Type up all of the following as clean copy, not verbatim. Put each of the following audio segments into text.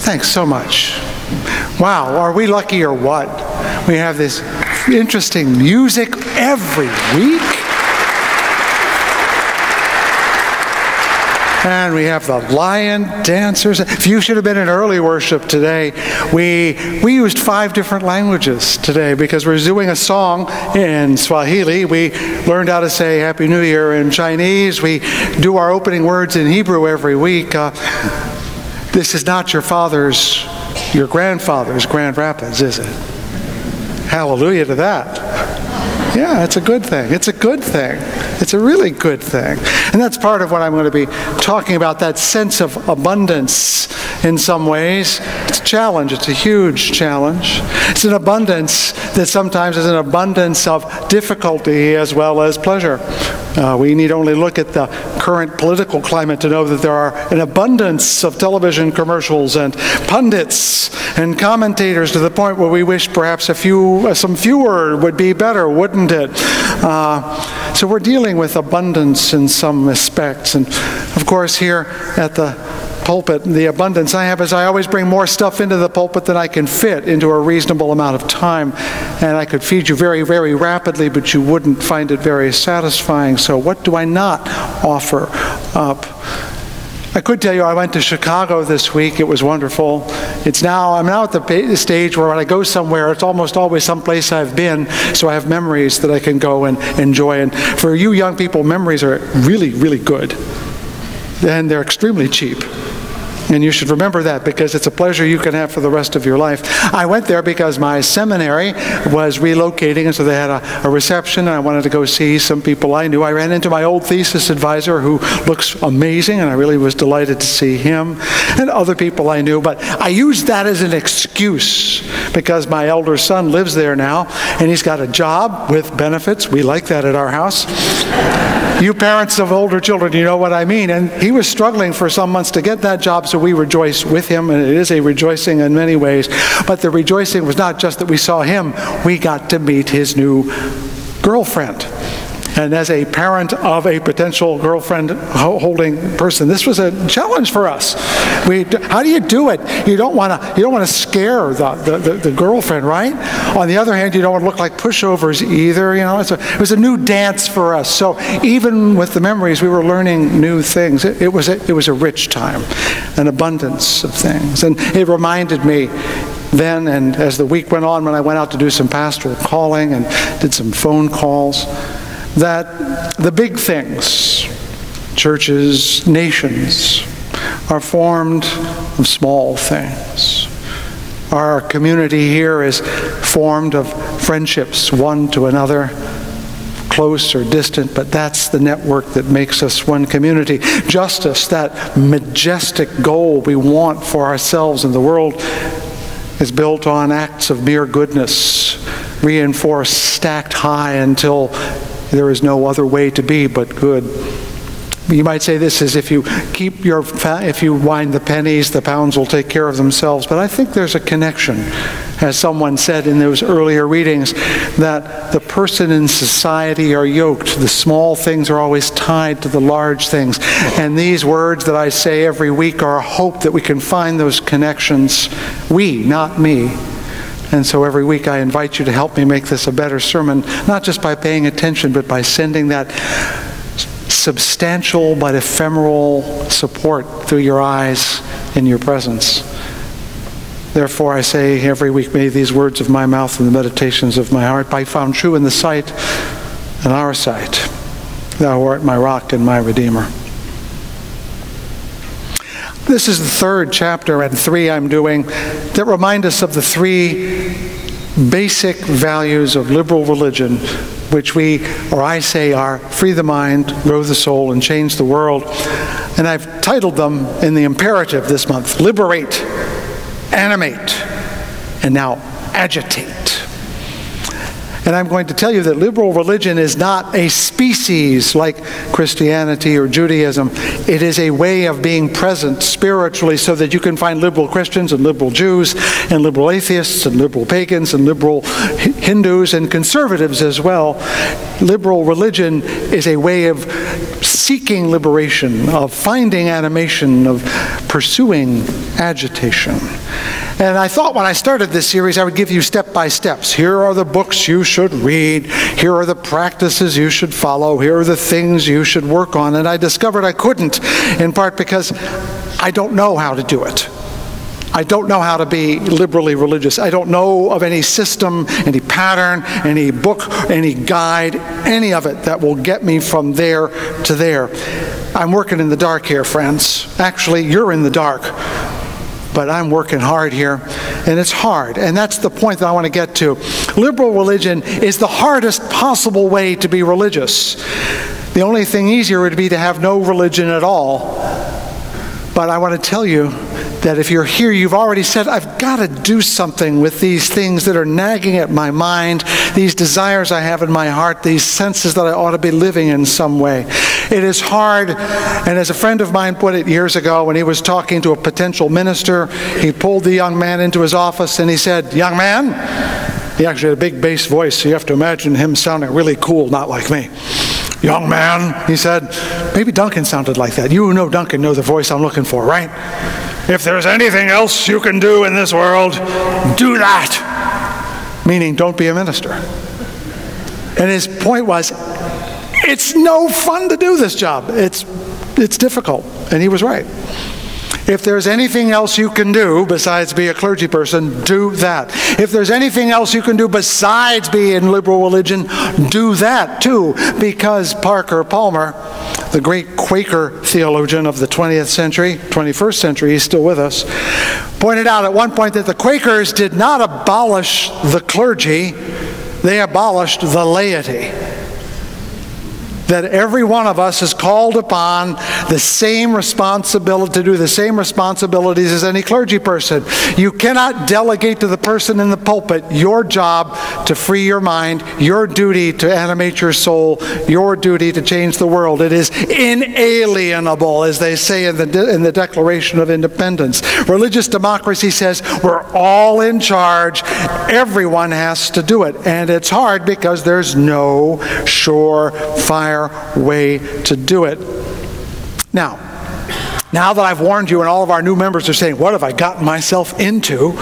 Thanks so much. Wow, are we lucky or what? We have this interesting music every week. And we have the lion dancers. If you should have been in early worship today, we used 5 different languages today because we're doing a song in Swahili. We learned how to say Happy New Year in Chinese. We do our opening words in Hebrew every week. This is not your grandfather's Grand Rapids, is it? Hallelujah to that. Yeah, it's a good thing. It's a good thing. It's a really good thing. And that's part of what I'm going to be talking about, that sense of abundance in some ways. It's a challenge. It's a huge challenge. It's an abundance that sometimes is an abundance of difficulty as well as pleasure. We need only look at the current political climate to know that there are an abundance of television commercials and pundits and commentators to the point where we wish perhaps some fewer would be better, wouldn't it? So we're dealing with abundance in some respects. And of course here at the pulpit, the abundance I have is I always bring more stuff into the pulpit than I can fit into a reasonable amount of time. And I could feed you very, very rapidly, but you wouldn't find it very satisfying. So what do I not offer up? I could tell you I went to Chicago this week. It was wonderful. I'm now at the stage where when I go somewhere, it's almost always someplace I've been, so I have memories that I can go and enjoy. And for you young people, memories are really, really good. And they're extremely cheap. And you should remember that because it's a pleasure you can have for the rest of your life. I went there because my seminary was relocating, and so they had a reception, and I wanted to go see some people I knew. I ran into my old thesis advisor who looks amazing, and I really was delighted to see him, and other people I knew. But I used that as an excuse because my elder son lives there now, and he's got a job with benefits. We like that at our house. You parents of older children, you know what I mean. And he was struggling for some months to get that job, so we rejoice with him, and it is a rejoicing in many ways. But the rejoicing was not just that we saw him, we got to meet his new girlfriend. And as a parent of a potential girlfriend-holding person, this was a challenge for us. How do you do it? You don't want to scare the girlfriend, right? On the other hand, you don't want to look like pushovers either. You know, it was a new dance for us. So even with the memories, we were learning new things. It was a rich time, an abundance of things, and it reminded me then, and as the week went on, when I went out to do some pastoral calling and did some phone calls, that the big things, churches, nations, are formed of small things. Our community here is formed of friendships one to another, close or distant, but that's the network that makes us one community. Justice, that majestic goal we want for ourselves and the world, is built on acts of mere goodness, reinforced, stacked high until there is no other way to be but good. You might say this is if you wind the pennies, the pounds will take care of themselves. But I think there's a connection, as someone said in those earlier readings, that the person in society are yoked. The small things are always tied to the large things. And these words that I say every week are a hope that we can find those connections. We, not me. And so every week I invite you to help me make this a better sermon, not just by paying attention, but by sending that substantial but ephemeral support through your eyes in your presence. Therefore I say every week, may these words of my mouth and the meditations of my heart be found true in the sight and our sight. Thou art my rock and my redeemer. This is the third chapter and 3 I'm doing that remind us of the 3 basic values of liberal religion, which I say are free the mind, grow the soul, and change the world. And I've titled them in the imperative this month, liberate, animate, and now agitate. And I'm going to tell you that liberal religion is not a species like Christianity or Judaism. It is a way of being present spiritually so that you can find liberal Christians and liberal Jews and liberal atheists and liberal pagans and liberal Hindus and conservatives as well. Liberal religion is a way of seeking liberation, of finding animation, of pursuing agitation. And I thought when I started this series I would give you step-by-steps. Here are the books you should read. Here are the practices you should follow. Here are the things you should work on. And I discovered I couldn't, in part because I don't know how to do it. I don't know how to be liberally religious. I don't know of any system, any pattern, any book, any guide, any of it that will get me from there to there. I'm working in the dark here, friends. Actually, you're in the dark, but I'm working hard here, and it's hard. And that's the point that I want to get to. Liberal religion is the hardest possible way to be religious. The only thing easier would be to have no religion at all. But I want to tell you that if you're here, you've already said, I've got to do something with these things that are nagging at my mind, these desires I have in my heart, these senses that I ought to be living in some way. It is hard, and as a friend of mine put it years ago when he was talking to a potential minister, he pulled the young man into his office and he said, "Young man," he actually had a big bass voice, so you have to imagine him sounding really cool, not like me. "Young man," he said, maybe Duncan sounded like that. You who know Duncan know the voice I'm looking for, right? "If there's anything else you can do in this world, do that." Meaning, don't be a minister. And his point was, it's no fun to do this job. It's difficult. And he was right. If there's anything else you can do besides be a clergy person, do that. If there's anything else you can do besides be in liberal religion, do that too. Because Parker Palmer, the great Quaker theologian of the 20th century, 21st century, he's still with us, pointed out at one point that the Quakers did not abolish the clergy, they abolished the laity. That every one of us is called upon the same responsibility to do the same responsibilities as any clergy person. You cannot delegate to the person in the pulpit your job to free your mind, your duty to animate your soul, your duty to change the world. It is inalienable, as they say in the Declaration of Independence. Religious democracy says we're all in charge. Everyone has to do it. And it's hard because there's no surefire way to do it. Now that I've warned you and all of our new members are saying, what have I gotten myself into?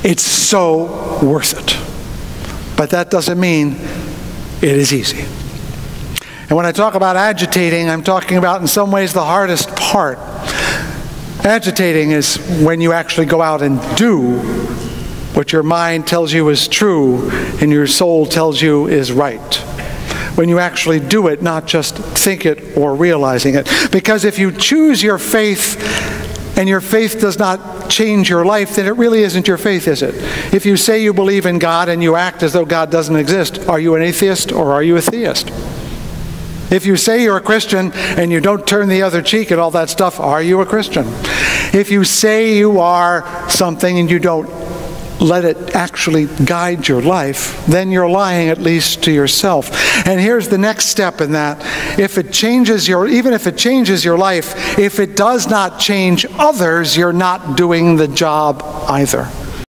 It's so worth it. But that doesn't mean it is easy. And when I talk about agitating, I'm talking about in some ways the hardest part. Agitating is when you actually go out and do what your mind tells you is true and your soul tells you is right. When you actually do it, not just think it or realizing it. Because if you choose your faith and your faith does not change your life, then it really isn't your faith, is it? If you say you believe in God and you act as though God doesn't exist, are you an atheist or are you a theist? If you say you're a Christian and you don't turn the other cheek and all that stuff, are you a Christian? If you say you are something and you don't let it actually guide your life, then you're lying at least to yourself. And here's the next step in that. Even if it changes your life, if it does not change others, you're not doing the job either.